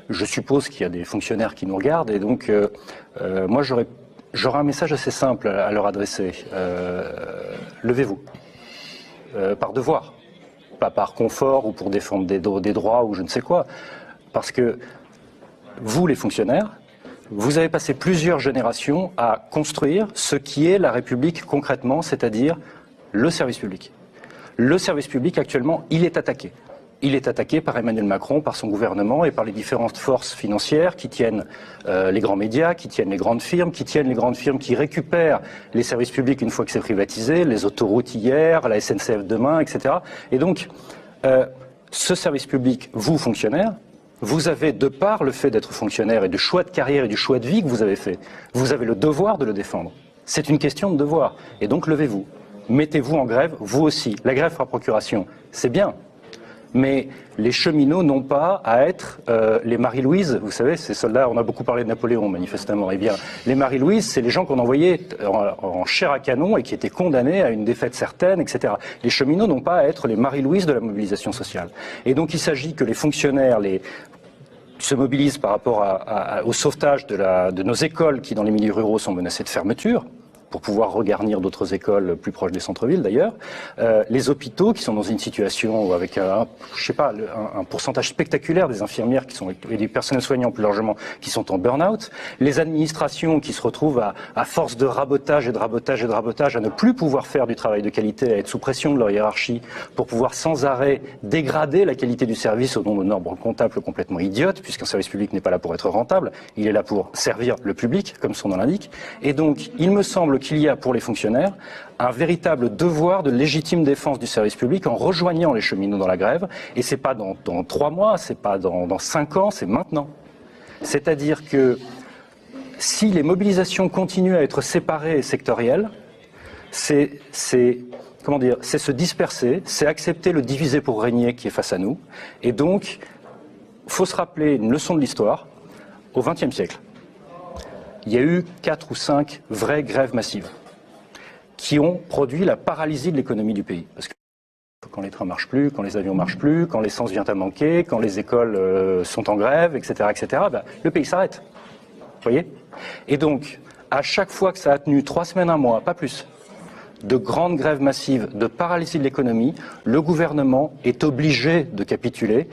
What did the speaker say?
je suppose qu'il y a des fonctionnaires qui nous regardent et donc moi j'aurais un message assez simple à leur adresser. Levez-vous. Par devoir, pas par confort ou pour défendre des droits ou je ne sais quoi. Parce que vous, les fonctionnaires, vous avez passé plusieurs générations à construire ce qui est la République concrètement, c'est-à-dire le service public. Le service public, actuellement, il est attaqué. Il est attaqué par Emmanuel Macron, par son gouvernement et par les différentes forces financières qui tiennent les grands médias, qui tiennent les grandes firmes, qui récupèrent les services publics une fois que c'est privatisé, les autoroutes hier, la SNCF demain, etc. Et donc, ce service public, vous, fonctionnaires, vous avez, de par le fait d'être fonctionnaire et du choix de carrière et du choix de vie que vous avez fait, vous avez le devoir de le défendre. C'est une question de devoir. Et donc, levez-vous. Mettez-vous en grève, vous aussi. La grève par procuration, c'est bien. Mais les cheminots n'ont pas à être les Marie-Louise, vous savez, ces soldats, on a beaucoup parlé de Napoléon manifestement, eh bien les Marie-Louise, c'est les gens qu'on envoyait en chair à canon et qui étaient condamnés à une défaite certaine, etc. Les cheminots n'ont pas à être les Marie-Louise de la mobilisation sociale. Et donc il s'agit que les fonctionnaires, se mobilisent par rapport au sauvetage de nos écoles qui, dans les milieux ruraux, sont menacées de fermeture, pour pouvoir regarnir d'autres écoles plus proches des centres-villes d'ailleurs. Les hôpitaux qui sont dans une situation avec un pourcentage spectaculaire des infirmières et des personnels soignants plus largement qui sont en burn-out. Les administrations qui se retrouvent à force de rabotage à ne plus pouvoir faire du travail de qualité, à être sous pression de leur hiérarchie pour pouvoir sans arrêt dégrader la qualité du service au nom de normes comptables complètement idiotes, puisqu'un service public n'est pas là pour être rentable, il est là pour servir le public, comme son nom l'indique. Et donc, il me semble qu'il y a pour les fonctionnaires un véritable devoir de légitime défense du service public en rejoignant les cheminots dans la grève. Et c'est pas dans 3 mois, c'est pas dans 5 ans, c'est maintenant. C'est-à-dire que si les mobilisations continuent à être séparées et sectorielles, c'est se disperser, c'est accepter le diviser pour régner qui est face à nous. Et donc, faut se rappeler une leçon de l'histoire. Au XXe siècle, il y a eu 4 ou 5 vraies grèves massives qui ont produit la paralysie de l'économie du pays. Parce que quand les trains marchent plus, quand les avions marchent plus, quand l'essence vient à manquer, quand les écoles sont en grève, etc., le pays s'arrête. Vous voyez ? Et donc, à chaque fois que ça a tenu 3 semaines, 1 mois, pas plus, de grandes grèves massives, de paralysie de l'économie, le gouvernement est obligé de capituler.